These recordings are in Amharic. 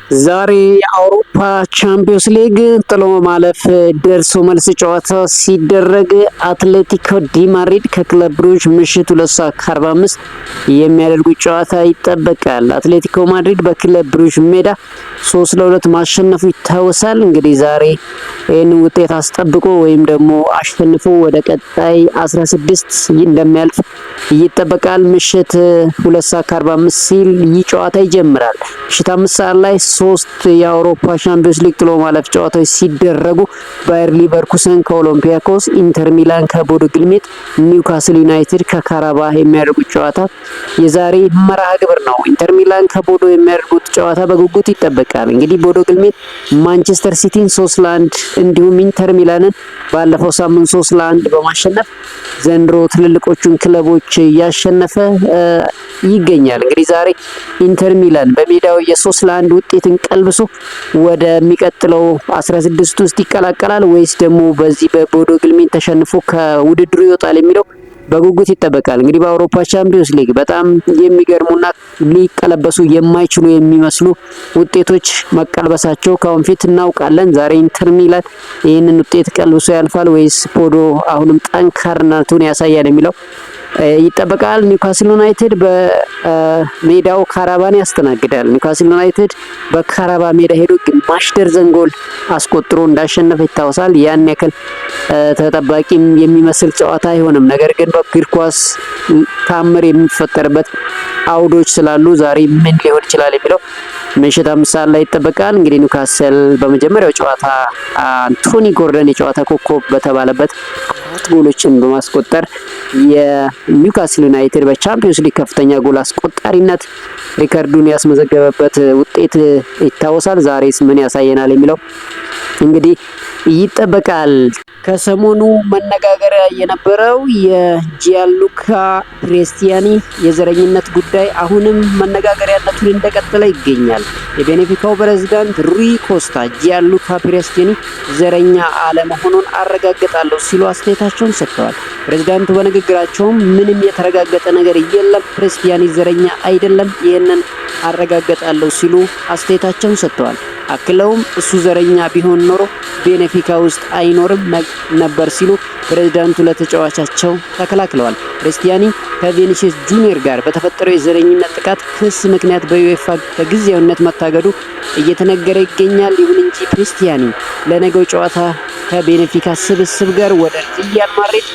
ዛሬ የአውሮፓ ቻምፒዮንስ ሊግ ጥሎ ማለፍ ደርሶ መልስ ጨዋታ ሲደረግ አትሌቲኮ ዲ ማድሪድ ከክለብ ብሩዥ ምሽት 2:45 የሚያደርጉት ጨዋታ ይጠበቃል። አትሌቲኮ ማድሪድ በክለብ ብሩዥ ሜዳ 3-2 ማሸነፉ ይታወሳል። እንግዲህ ዛሬ ይህን ውጤት አስጠብቆ ወይም ደግሞ አሸንፎ ወደ ቀጣይ 16 እንደሚያልፍ ይጠበቃል። ምሽት 2:45 ሲል ይህ ጨዋታ ይጀምራል። ምሽት 5 ሰዓት ላይ 3 የአውሮፓ ቻምፒዮንስ ሊግ ጥሎ ማለፍ ጨዋታዎች ሲደረጉ ባየር ሊቨርኩሰን ከኦሎምፒያኮስ፣ ኢንተር ሚላን ከቦዶ ግሊምት፣ ኒውካስል ዩናይትድ ከካራባህ የሚያደርጉት ጨዋታ የዛሬ መርሃ ግብር ነው። ኢንተር ሚላን ከቦዶ የሚያደርጉት ጨዋታ በጉጉት ይጠበቃል። እንግዲህ ቦዶ ግሊምት ማንቸስተር ሲቲን 3-1 እንዲሁም ኢንተር ሚላንን ባለፈው ሳምንት 3-1 በማሸነፍ ዘንድሮ ትልልቆቹን ክለቦች እያሸነፈ ይገኛል። እንግዲህ ዛሬ ኢንተር ሚላን በሜዳው የ3-1 ውጤትን ቀልብሶ ወደሚቀጥለው 16 ውስጥ ይቀላቀላል ወይስ ደግሞ በዚህ በቦዶ ግሊምት ተሸንፎ ከውድድሩ ይወጣል የሚለው በጉጉት ይጠበቃል። እንግዲህ በአውሮፓ ቻምፒዮንስ ሊግ በጣም የሚገርሙና ሊቀለበሱ የማይችሉ የሚመስሉ ውጤቶች መቀልበሳቸው ከአሁን ፊት እናውቃለን። ዛሬ ኢንተር ሚላን ይህንን ውጤት ቀልብሶ ያልፋል ወይስ ቦዶ አሁንም ጠንካራነቱን ያሳያል የሚለው ይጠበቃል። ኒውካስል ዩናይትድ በሜዳው ካራባን ያስተናግዳል። ኒውካስል ዩናይትድ በካራባ ሜዳ ሄዶ ግማሽ ደርዘን ጎል አስቆጥሮ እንዳሸነፈ ይታወሳል። ያን ያክል ተጠባቂም የሚመስል ጨዋታ አይሆንም። ነገር ግን በእግር ኳስ ታምር የሚፈጠርበት አውዶች ስላሉ ዛሬ ምን ሊሆን ይችላል የሚለው ምሽት 5 ሰዓት ላይ ይጠበቃል። እንግዲህ ኒውካስል በመጀመሪያው ጨዋታ አንቶኒ ጎርደን የጨዋታ ኮከብ በተባለበት 4 ጎሎችን በማስቆጠር የኒውካስል ዩናይትድ በቻምፒዮንስ ሊግ ከፍተኛ ጎል አስቆጣሪነት ሪከርዱን ያስመዘገበበት ውጤት ይታወሳል። ዛሬስ ምን ያሳየናል የሚለው እንግዲህ ይጠበቃል። ከሰሞኑ መነጋገሪያ የነበረው የጂያንሉካ ፕሬስቲያኒ የዘረኝነት ጉዳይ አሁንም መነጋገሪያነቱን እንደቀጠለ ይገኛል። የቤኔፊካው ፕሬዝዳንት ሩይ ኮስታ ጂያንሉካ ፕሬስቲያኒ ዘረኛ አለመሆኑን አረጋግጣለሁ ሲሉ አስተያየታቸውን ሰጥተዋል። ፕሬዝዳንቱ በንግግራቸውም ምንም የተረጋገጠ ነገር የለም፣ ፕሬስቲያኒ ዘረኛ አይደለም፣ ይህንን አረጋግጣለሁ ሲሉ አስተያየታቸውን ሰጥተዋል። አክለውም እሱ ዘረኛ ቢሆን ኖሮ ቤኔፊካ ውስጥ አይኖርም ነበር ሲሉ ፕሬዝዳንቱ ለተጫዋቻቸው ተከላክለዋል። ክሪስቲያኒ ከቪኒሲየስ ጁኒየር ጋር በተፈጠረው የዘረኝነት ጥቃት ክስ ምክንያት በዩኤፋ በጊዜያዊነት መታገዱ እየተነገረ ይገኛል። ይሁን እንጂ ክሪስቲያኒ ለነገው ጨዋታ ከቤኔፊካ ስብስብ ጋር ወደ ሪያል ማድሪድ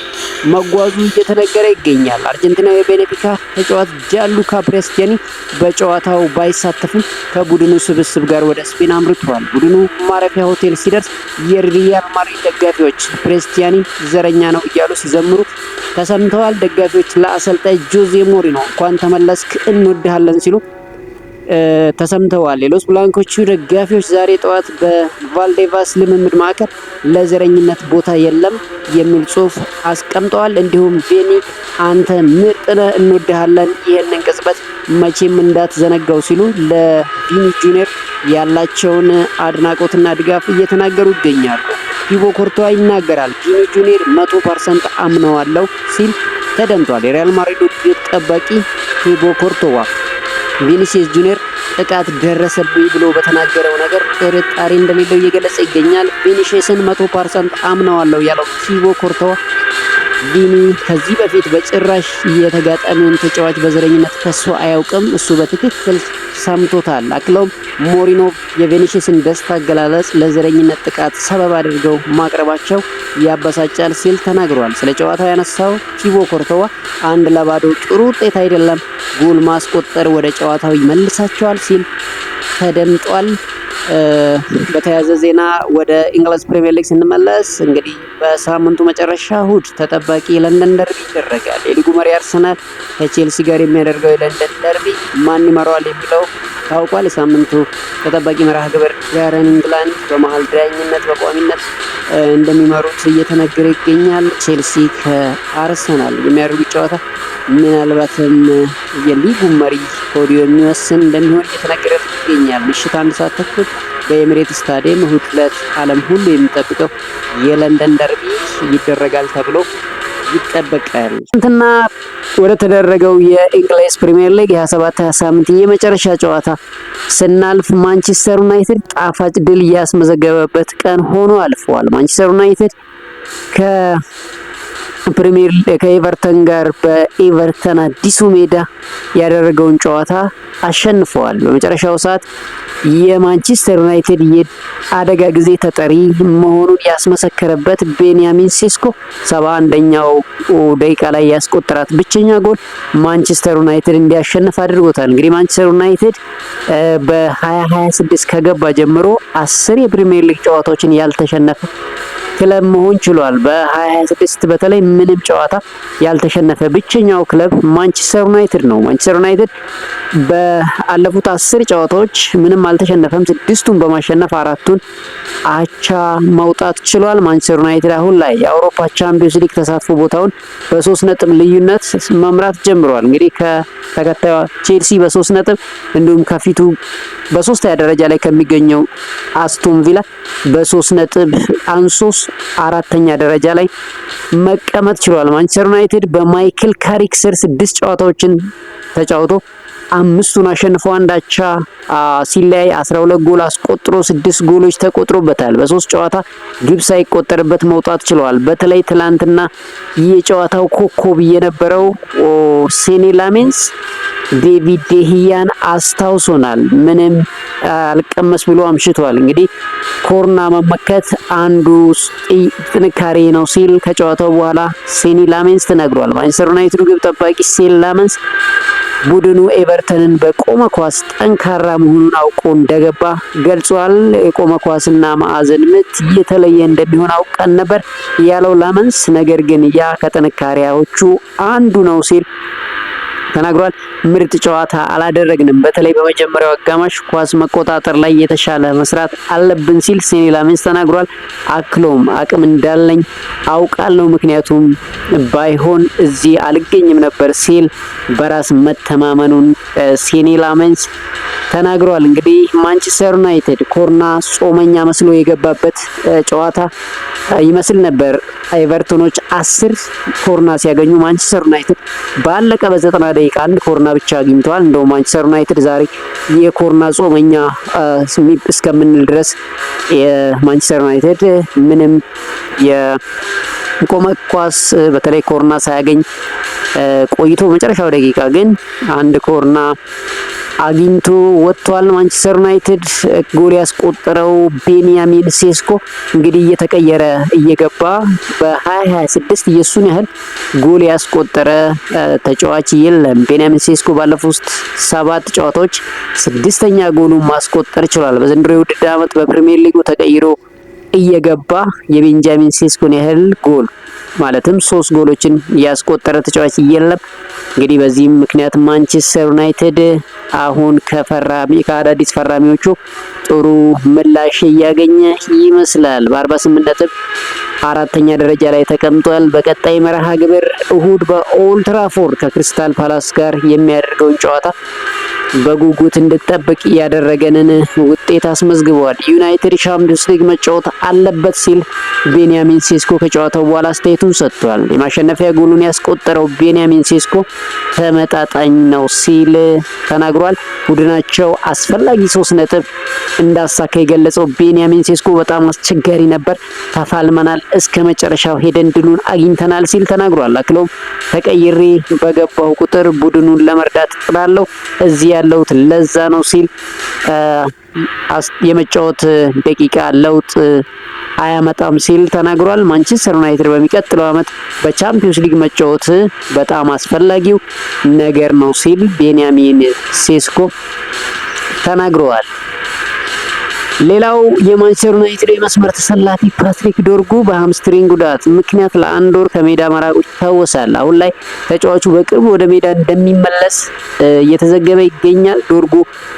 መጓዙ እየተነገረ ይገኛል። አርጀንቲናዊ የቤኔፊካ ተጫዋች ጂያንሉካ ፕሬስቲያኒ በጨዋታው ባይሳተፍም ከቡድኑ ስብስብ ጋር ወደ ስፔን አምርቷል። ቡድኑ ማረፊያ ሆቴል ሲደርስ የሪያል ማድሪድ ደጋፊዎች ፕሬስቲያኒ ዘረኛ ነው እያሉ ሲዘምሩ ተሰምተዋል። ደጋፊዎች ለአሰልጣኝ ጆዜ ሞሪኖ እንኳን ተመለስክ እንወድሃለን ሲሉ ተሰምተዋል። ሌሎስ ብላንኮቹ ደጋፊዎች ዛሬ ጠዋት በቫልዴቫስ ልምምድ ማዕከል ለዘረኝነት ቦታ የለም የሚል ጽሑፍ አስቀምጠዋል። እንዲሁም ቤኒ አንተ ምርጥ ነህ እንወድሃለን፣ ይህንን ቅጽበት መቼም እንዳትዘነጋው ሲሉ ለቪኒ ጁኒየር ያላቸውን አድናቆትና ድጋፍ እየተናገሩ ይገኛሉ። ቲቦ ኮርቶዋ ይናገራል። ቪኒ ጁኒየር 100% አምነዋለሁ ሲል ተደምጧል። የሪያል ማድሪድ ግብ ጠባቂ ቲቦ ኮርቶዋ ቪኒሲየስ ጁኒየር ጥቃት ደረሰብኝ ብሎ በተናገረው ነገር ጥርጣሬ እንደሌለው እየገለጸ ይገኛል። ቪኒሲየስን 100% አምነዋለሁ ያለው ቲቦ ኮርቶዋ ቪኒ ከዚህ በፊት በጭራሽ የተጋጣሚውን ተጫዋች በዘረኝነት ከሶ አያውቅም፣ እሱ በትክክል ሰምቶታል። አክለውም ሞሪኖ የቪኒሲየስን ደስታ አገላለጽ ለዘረኝነት ጥቃት ሰበብ አድርገው ማቅረባቸው ያበሳጫል ሲል ተናግሯል። ስለ ጨዋታው ያነሳው ቲቦ ኮርቶዋ 1-0 ጥሩ ውጤት አይደለም፣ ጎል ማስቆጠር ወደ ጨዋታው ይመልሳቸዋል ሲል ተደምጧል። በተያያዘ ዜና ወደ እንግሊዝ ፕሪሚየር ሊግ ስንመለስ እንግዲህ በሳምንቱ መጨረሻ እሁድ ተጠባቂ የለንደን ደርቢ ይደረጋል። የሊጉ መሪ አርሰናል ከቼልሲ ጋር የሚያደርገው የለንደን ደርቢ ማን ይመራዋል የሚለው ታውቋል። የሳምንቱ ተጠባቂ መርሃ ግብር ጋረን ኢንግላንድ በመሀል ዳኝነት በቋሚነት እንደሚመሩት እየተነገረ ይገኛል። ቼልሲ ከአርሰናል የሚያደርጉት ጨዋታ ምናልባትም የሊጉ መሪ ከወዲሁ የሚወስን እንደሚሆን እየተነገረ ይገኛል። ምሽት 1 ሰዓት ተኩል በኤሚሬት ስታዲየም እሁድ ዕለት ዓለም ሁሉ የሚጠብቀው የለንደን ደርቢ ይደረጋል ተብሎ ይጠበቃል። ትናንትና ወደ ተደረገው የእንግሊዝ ፕሪሚየር ሊግ የ27 ሳምንት የመጨረሻ ጨዋታ ስናልፍ ማንቸስተር ዩናይትድ ጣፋጭ ድል ያስመዘገበበት ቀን ሆኖ አልፏል። ማንቸስተር ዩናይትድ ከኤቨርተን ጋር በኤቨርተን አዲሱ ሜዳ ያደረገውን ጨዋታ አሸንፈዋል። በመጨረሻው ሰዓት የማንቸስተር ዩናይትድ የአደጋ ጊዜ ተጠሪ መሆኑን ያስመሰከረበት ቤንያሚን ሴስኮ 71ኛው ደቂቃ ላይ ያስቆጠራት ብቸኛ ጎል ማንቸስተር ዩናይትድ እንዲያሸንፍ አድርጎታል። እንግዲህ ማንቸስተር ዩናይትድ በ2026 ከገባ ጀምሮ 10 የፕሪሚየር ሊግ ጨዋታዎችን ያልተሸነፈ ክለብ መሆን ችሏል። በ2026 በተለይ ምንም ጨዋታ ያልተሸነፈ ብቸኛው ክለብ ማንቸስተር ዩናይትድ ነው። ማንቸስተር ዩናይትድ በአለፉት 10 ጨዋታዎች ምንም አልተሸነፈም። 6ቱን በማሸነፍ 4ቱን አቻ መውጣት ችሏል። ማንቸስተር ዩናይትድ አሁን ላይ የአውሮፓ ቻምፒዮንስ ሊግ ተሳትፎ ቦታውን በ3 ነጥብ ልዩነት መምራት ጀምሯል። እንግዲህ ከተከታዩ ቼልሲ በ3 ነጥብ እንዲሁም ከፊቱ በ3ኛ ደረጃ ላይ ከሚገኘው አስቶን ቪላ በ3 ነጥብ አንሶስ 4ኛ ደረጃ ላይ መቀመጥ ችሏል። ማንቸስተር ዩናይትድ በማይክል ካሪክ ስር 6 ጨዋታዎችን ተጫውቶ 5ቱን አሸንፎ አንድ አቻ ሲለያይ 12 ጎል አስቆጥሮ 6 ጎሎች ተቆጥሮበታል። በ3 ጨዋታ ግብ ሳይቆጠርበት መውጣት ችሏል። በተለይ ትላንትና የጨዋታው ኮከብ የነበረው ሴኒ ላሜንስ ዴቪድ ዴሂያን አስታውሶናል። ምንም አልቀመስ ብሎ አምሽቷል። እንግዲህ ኮርና መመከት አንዱ ጥንካሬ ነው ሲል ከጨዋታው በኋላ ሴኒ ላሜንስ ተናግሯል። ማንቸስተር ዩናይትድ ግብ ጠባቂ ሴኒ ላሜንስ ቡድኑ ኤቨርተንን በቆመ ኳስ ጠንካራ መሆኑን አውቆ እንደገባ ገልጿል። የቆመ ኳስና ማዕዘን ምት የተለየ እንደሚሆን አውቀን ነበር ያለው ላመንስ፣ ነገር ግን ያ ከጥንካሬዎቹ አንዱ ነው ሲል ተናግሯል። ምርጥ ጨዋታ አላደረግንም፣ በተለይ በመጀመሪያው አጋማሽ ኳስ መቆጣጠር ላይ የተሻለ መስራት አለብን ሲል ሴኒ ላሜንስ ተናግሯል። አክሎም አቅም እንዳለኝ አውቃለሁ፣ ምክንያቱም ባይሆን እዚህ አልገኝም ነበር ሲል በራስ መተማመኑን ሴኒ ላሜንስ ተናግሯል። እንግዲህ ማንቸስተር ዩናይትድ ኮርና ጾመኛ መስሎ የገባበት ጨዋታ ይመስል ነበር። ኤቨርተኖች 10 ኮርና ሲያገኙ ማንቸስተር ዩናይትድ ባለቀ በ90 ደቂቃ አንድ ኮርና ብቻ አግኝተዋል። እንደው ማንቸስተር ዩናይትድ ዛሬ የኮርና ጾመኛ እስከምንል ድረስ የማንቸስተር ዩናይትድ ምንም የቆመ ኳስ በተለይ ኮርና ሳያገኝ ቆይቶ መጨረሻው ደቂቃ ግን አንድ ኮርና አግኝቶ ወጥቷል። ማንቸስተር ዩናይትድ ጎል ያስቆጠረው ቤንያሚን ሴስኮ እንግዲህ እየተቀየረ እየገባ በ2026 የሱን ያህል ጎል ያስቆጠረ ተጫዋች የለም። ቤንያሚን ሴስኮ ባለፉት 7 ጨዋታዎች 6ኛ ጎሉን ማስቆጠር ችሏል። በዘንድሮ የውድድር ዓመት በፕሪሚየር ሊጉ ተቀይሮ እየገባ የቤንጃሚን ሴስኮን ያህል ጎል ማለትም 3 ጎሎችን ያስቆጠረ ተጫዋች የለም። እንግዲህ በዚህም ምክንያት ማንቸስተር ዩናይትድ አሁን ከአዳዲስ ፈራሚዎቹ ጥሩ ምላሽ እያገኘ ይመስላል። በ48 ነጥብ 4ኛ ደረጃ ላይ ተቀምጧል። በቀጣይ መርሃ ግብር እሁድ በኦልድ ትራፎርድ ከክሪስታል ፓላስ ጋር የሚያደርገውን ጨዋታ በጉጉት እንድጠብቅ ያደረገንን ውጤት አስመዝግበዋል። ዩናይትድ ቻምፒዮንስ ሊግ መጫወት አለበት ሲል ቤንያሚን ሴስኮ ከጨዋታው በኋላ አስተያየቱን ሰጥቷል። የማሸነፊያ ጎሉን ያስቆጠረው ቤንያሚን ሴስኮ ተመጣጣኝ ነው ሲል ተናግሯል። ቡድናቸው አስፈላጊ 3 ነጥብ እንዳሳካ የገለጸው ቤንያሚን ሴስኮ በጣም አስቸጋሪ ነበር፣ ተፋልመናል፣ እስከ መጨረሻው ሄደን ድሉን አግኝተናል ሲል ተናግሯል። አክሎም ተቀይሬ በገባው ቁጥር ቡድኑን ለመርዳት ጥላለሁ፣ እዚህ ያለሁት ለዛ ነው ሲል የመጫወት ደቂቃ ለውጥ አያመጣም ሲል ተናግሯል። ማንቸስተር ዩናይትድ በሚቀጥለው ዓመት በቻምፒዮንስ ሊግ መጫወት በጣም አስፈላጊው ነገር ነው ሲል ቤንያሚን ሴስኮ ተናግረዋል። ሌላው የማንቸስተር ዩናይትድ የመስመር ተሰላፊ ፓትሪክ ዶርጉ በሃምስትሪንግ ጉዳት ምክንያት ለ1 ወር ከሜዳ መራቁ ይታወሳል። አሁን ላይ ተጫዋቹ በቅርቡ ወደ ሜዳ እንደሚመለስ እየተዘገበ ይገኛል። ዶርጉ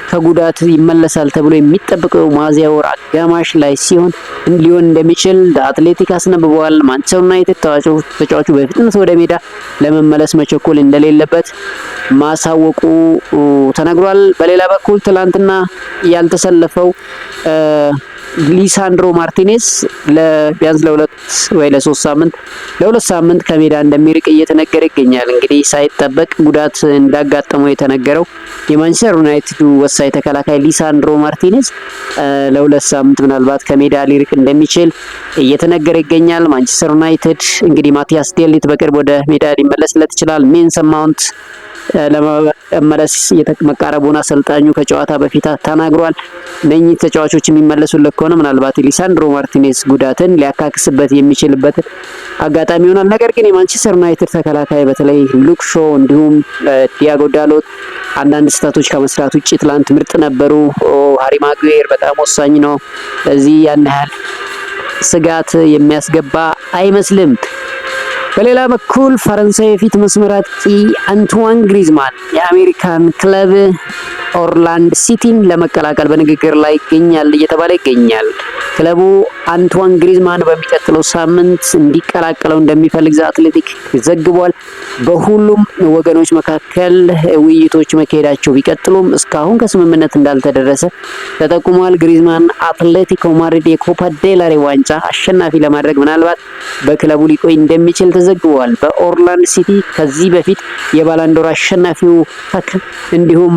ከጉዳት ይመለሳል ተብሎ የሚጠበቀው ሚያዝያ ወር አጋማሽ ላይ ሊሆን እንደሚችል አትሌቲክ አስነብበዋል። ማንቸስተር ዩናይትድ ተጫዋቹ በፍጥነት ወደ ሜዳ ለመመለስ መቸኮል እንደሌለበት ማሳወቁ ተነግሯል። በሌላ በኩል ትላንትና ያልተሰለፈው ሊሳንድሮ ማርቲኔዝ ቢያንስ ለሁለት ወይ ለሁለት ሳምንት ከሜዳ እንደሚርቅ እየተነገረ ይገኛል። እንግዲህ ሳይጠበቅ ጉዳት እንዳጋጠመው የተነገረው የማንቸስተር ዩናይትዱ ወሳኝ ተከላካይ ሊሳንድሮ ማርቲኔዝ ለሁለት ሳምንት ምናልባት ከሜዳ ሊርቅ እንደሚችል እየተነገረ ይገኛል። ማንቸስተር ዩናይትድ እንግዲህ ማቲያስ ዴሊት በቅርብ ወደ ሜዳ ሊመለስለት ይችላል። ሜሰን ማውንት ለመመለስ መቃረቡን አሰልጣኙ ከጨዋታ በፊት ተናግሯል። እነኚህ ተጫዋቾች የሚመለሱለት ከሆነ ምናልባት ሊሳንድሮ ማርቲኔዝ ጉዳትን ሊያካክስበት የሚችልበት አጋጣሚ ይሆናል። ነገር ግን የማንቸስተር ዩናይትድ ተከላካይ በተለይ ሉክ ሾው እንዲሁም ዲያጎ ዳሎት አንዳንድ ስህተቶች ከመስራት ውጭ ትላንት ምርጥ ነበሩ። ሃሪ ማጉዌር በጣም ወሳኝ ነው። ስለዚህ ያን ያህል ስጋት የሚያስገባ አይመስልም። በሌላ በኩል ፈረንሳይ የፊት መስመር አጥቂ አንቷን ግሪዝማን የአሜሪካን ክለብ ኦርላንድ ሲቲን ለመቀላቀል በንግግር ላይ ይገኛል እየተባለ ይገኛል። ክለቡ አንቷን ግሪዝማን በሚቀጥለው ሳምንት እንዲቀላቀለው እንደሚፈልግ ዘ አትሌቲክ ዘግቧል። በሁሉም ወገኖች መካከል ውይይቶች መካሄዳቸው ቢቀጥሉም እስካሁን ከስምምነት እንዳልተደረሰ ተጠቁሟል። ግሪዝማን አትሌቲኮ ማድሪድ የኮፓ ዴል ሬይ ዋንጫ አሸናፊ ለማድረግ ምናልባት በክለቡ ሊቆይ እንደሚችል ተዘግቧል። በኦርላንድ ሲቲ ከዚህ በፊት የባላንዶር አሸናፊው እንዲሁም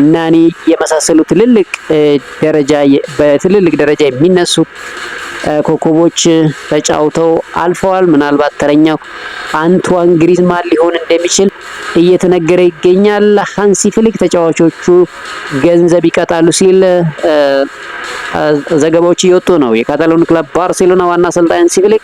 ናኒ የመሳሰሉ በትልልቅ ደረጃ የሚነሱ ኮከቦች ተጫውተው አልፈዋል። ምናልባት ተረኛው አንቷን ግሪዝማን ሊሆን እንደሚችል እየተነገረ ይገኛል። ሃንሲ ፍሊክ ተጫዋቾቹ ገንዘብ ይቀጣሉ ሲል ዘገባዎች እየወጡ ነው። የካታሎን ክለብ ባርሴሎና ዋና አሰልጣኝ ሃንሲ ፍሊክ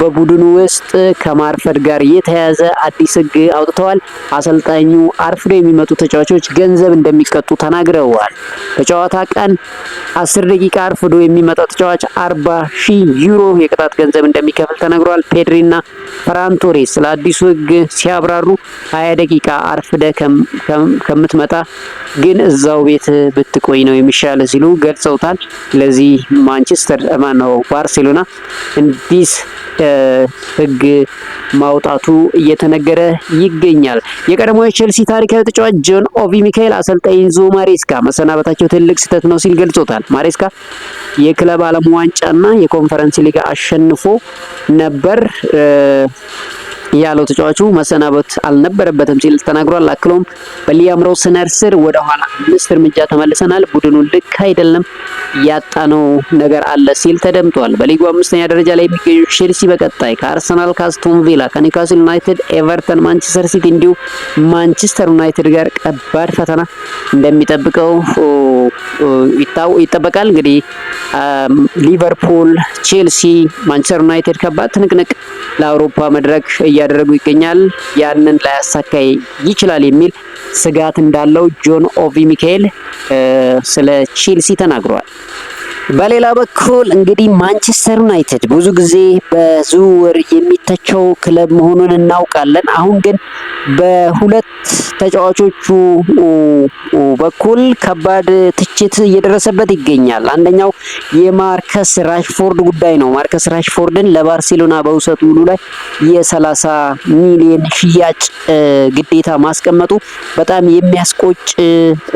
በቡድኑ ውስጥ ከማርፈድ ጋር የተያያዘ አዲስ ሕግ አውጥተዋል። አሰልጣኙ አርፍዶ የሚመጡ ተጫዋቾች ገንዘብ እንደሚቀጡ ተናግረዋል። በጨዋታ ቀን 10 ደቂቃ አርፍዶ የሚመጣው ተጫዋች 40,000 ዩሮ የቅጣት ገንዘብ እንደሚከፍል ተነግሯል። ፔድሪና ፈራን ቶሬስ ስለ አዲሱ ሕግ ሲያብራሩ 20 ደቂቃ አርፍደ ከምትመጣ ግን እዛው ቤት ብትቆይ ነው የሚሻለ ሲሉ ገልጸውታል። ለዚህ ባርሴሎና እንዲስ ሕግ ማውጣቱ እየተነገረ ይገኛል። የቀድሞ የቼልሲ ታሪካዊ ተጫዋች ጆን ኦቪ ሚካኤል አሰልጣኝ ኢንዞ ማሬስካ መሰናበታቸው ትልቅ ስህተት ነው ሲል ገልጾታል። ማሬስካ የክለብ ዓለም ዋንጫና የኮንፈረንስ ሊግ አሸንፎ ነበር ያለው ተጫዋቹ መሰናበት አልነበረበትም ሲል ተናግሯል። አክሎም በሊያም ሮስነር ስር ወደ ኋላ 5 እርምጃ ተመልሰናል፣ ቡድኑ ልክ አይደለም፣ ያጣነው ነገር አለ ሲል ተደምጧል። በሊጉ 5ኛ ደረጃ ላይ የሚገኙ ቼልሲ በቀጣይ ከአርሰናል፣ ከአስቶን ቪላ፣ ከኒውካስል ዩናይትድ፣ ኤቨርተን፣ ማንቸስተር ሲቲ እንዲሁ ማንቸስተር ዩናይትድ ጋር ከባድ ፈተና እንደሚጠብቀው ይጠበቃል። እንግዲህ ሊቨርፑል፣ ቼልሲ፣ ማንቸስተር ዩናይትድ ከባድ ትንቅንቅ ለአውሮፓ መድረክ እያደረጉ ይገኛል። ያንን ላያሳካ ይችላል የሚል ስጋት እንዳለው ጆን ኦቪ ሚካኤል ስለ ቼልሲ ተናግሯል። በሌላ በኩል እንግዲህ ማንቸስተር ዩናይትድ ብዙ ጊዜ በዝውውር የሚተቸው ክለብ መሆኑን እናውቃለን። አሁን ግን በሁለት ተጫዋቾቹ በኩል ከባድ ትችት እየደረሰበት ይገኛል። አንደኛው የማርከስ ራሽፎርድ ጉዳይ ነው። ማርከስ ራሽፎርድን ለባርሴሎና በውሰት ውሉ ላይ የ30 ሚሊዮን ሽያጭ ግዴታ ማስቀመጡ በጣም የሚያስቆጭ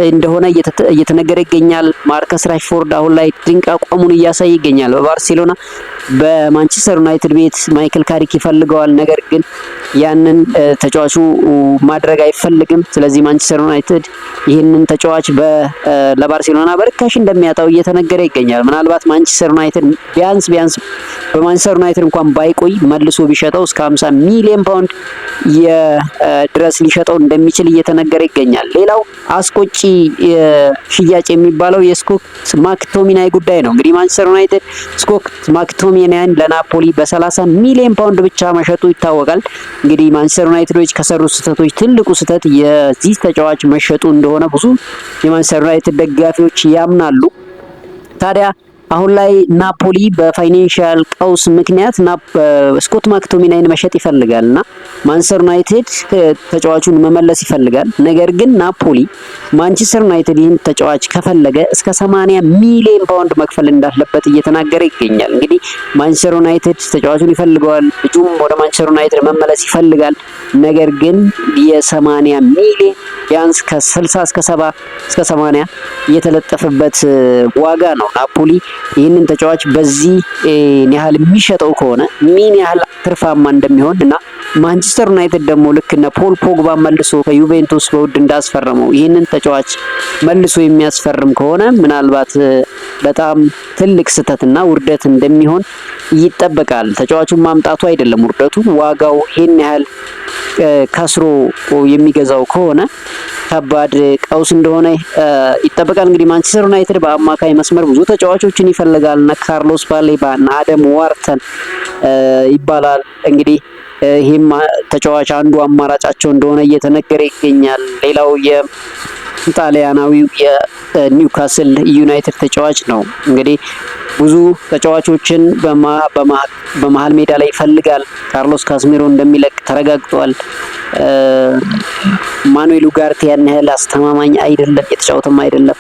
እንደሆነ እየተነገረ ይገኛል። ማርከስ ራሽፎርድ አሁን ላይ ድንቅ አቋሙን እያሳየ ይገኛል። በባርሴሎና በማንቸስተር ዩናይትድ ቤት ማይክል ካሪክ ይፈልገዋል። ነገር ግን ያንን ተጫዋቹ ማድረግ አይፈልግም። ስለዚህ ማንቸስተር ዩናይትድ ይህንን ተጫዋች ለባርሴሎና በርካሽ እንደሚያጣው እየተነገረ ይገኛል። ምናልባት ማንቸስተር ዩናይትድ ቢያንስ በማንቸስተር ዩናይትድ እንኳን ባይቆይ መልሶ ቢሸጠው እስከ 50 ሚሊዮን ፓውንድ ድረስ ሊሸጠው እንደሚችል እየተነገረ ይገኛል። ሌላው አስቆጪ ሽያጭ የሚባለው የስኮት ማክቶሚናይ ጉዳይ ነው። እንግዲህ ማንቸስተር ዩናይትድ ስኮት ማክቶሚናይን ለናፖሊ በ30 ሚሊዮን ፓውንድ ብቻ መሸጡ ይታወቃል። እንግዲህ ማንቸስተር ዩናይትዶች ከሰሩ ስህተቶች ትልቁ ስህተት የዚህ ተጫዋች መሸጡ እንደሆነ ብዙ የማንቸስተር ዩናይትድ ደጋፊዎች ያምናሉ። ታዲያ አሁን ላይ ናፖሊ በፋይናንሻል ቀውስ ምክንያት ስኮት ማክቶሚናይን መሸጥ ይፈልጋልና ማንቸስተር ዩናይትድ ተጫዋቹን መመለስ ይፈልጋል። ነገር ግን ናፖሊ ማንቸስተር ዩናይትድ ይህን ተጫዋች ከፈለገ እስከ 80 ሚሊዮን ፓውንድ መክፈል እንዳለበት እየተናገረ ይገኛል። እንግዲህ ማንቸስተር ዩናይትድ ተጫዋቹን ይፈልገዋል፣ ልጁም ወደ ማንቸስተር ዩናይትድ መመለስ ይፈልጋል። ነገር ግን የ80 ሚሊዮን ቢያንስ ከ60 እስከ 70 እስከ 80 የተለጠፈበት ዋጋ ነው ናፖሊ ይህንን ተጫዋች በዚህ ያህል የሚሸጠው ከሆነ ምን ያህል ትርፋማ እንደሚሆን እና ማንቸስተር ዩናይትድ ደግሞ ልክ እነ ፖል ፖግባ መልሶ ከዩቬንቱስ በውድ እንዳስፈረመው ይህንን ተጫዋች መልሶ የሚያስፈርም ከሆነ ምናልባት በጣም ትልቅ ስህተትና ውርደት እንደሚሆን ይጠበቃል። ተጫዋቹን ማምጣቱ አይደለም ውርደቱ፣ ዋጋው ይህን ያህል ከስሮ የሚገዛው ከሆነ ከባድ ቀውስ እንደሆነ ይጠበቃል። እንግዲህ ማንቸስተር ዩናይትድ በአማካይ መስመር ብዙ ተጫዋቾችን ይፈልጋል። እነ ካርሎስ ባሌባ እና አደም ዋርተን ይባላል። እንግዲህ ይህም ተጫዋች አንዱ አማራጫቸው እንደሆነ እየተነገረ ይገኛል። ሌላው የጣሊያናዊው የኒውካስል ዩናይትድ ተጫዋች ነው። እንግዲህ ብዙ ተጫዋቾችን በመሀል ሜዳ ላይ ይፈልጋል። ካርሎስ ካስሜሮ እንደሚለቅ ተረጋግጧል። ማኑኤል ኡጋርቴ ያን ያህል አስተማማኝ አይደለም፣ የተጫወተም አይደለም።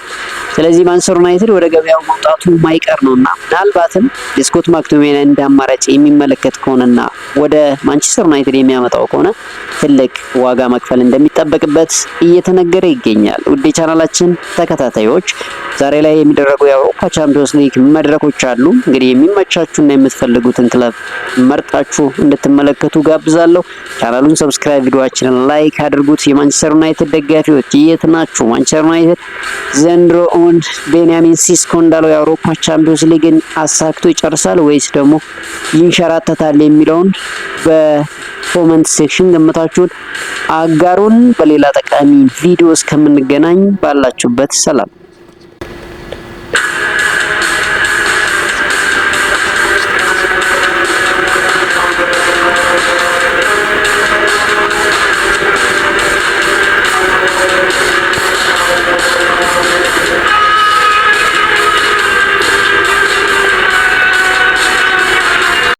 ስለዚህ ማንቸስተር ዩናይትድ ወደ ገበያው መውጣቱ ማይቀር ነውና ምናልባትም የስኮት ማክቶሚናይ እንደ አማራጭ የሚመለከት ከሆነና ወደ ማንቸስተር ዩናይትድ የሚያመጣው ከሆነ ትልቅ ዋጋ መክፈል እንደሚጠበቅበት እየተነገረ ይገኛል። ውድ የቻናላችን ተከታታዮች ዛሬ ላይ የሚደረጉ የአውሮፓ ቻምፒዮንስ ሊግ መድረኮች አሉ። እንግዲህ የሚመቻችሁና የምትፈልጉትን ክለብ መርጣችሁ እንድትመለከቱ ጋብዛለሁ። ቻናሉን ሰብስክራይብ፣ ቪዲዮአችንን ላይክ አድርጉት። የማንቸስተር ዩናይትድ ደጋፊዎች የት ናችሁ? ማንቸስተር ዩናይትድ ዘንድሮ ቤንያሚን ሲስኮ እንዳለው የአውሮፓ ቻምፒዮንስ ሊግን አሳክቶ ይጨርሳል ወይስ ደግሞ ይንሸራተታል የሚለውን በኮመንት ሴክሽን ገምታችሁን አጋሩን። በሌላ ጠቃሚ ቪዲዮ እስከምንገናኝ ባላችሁበት ሰላም።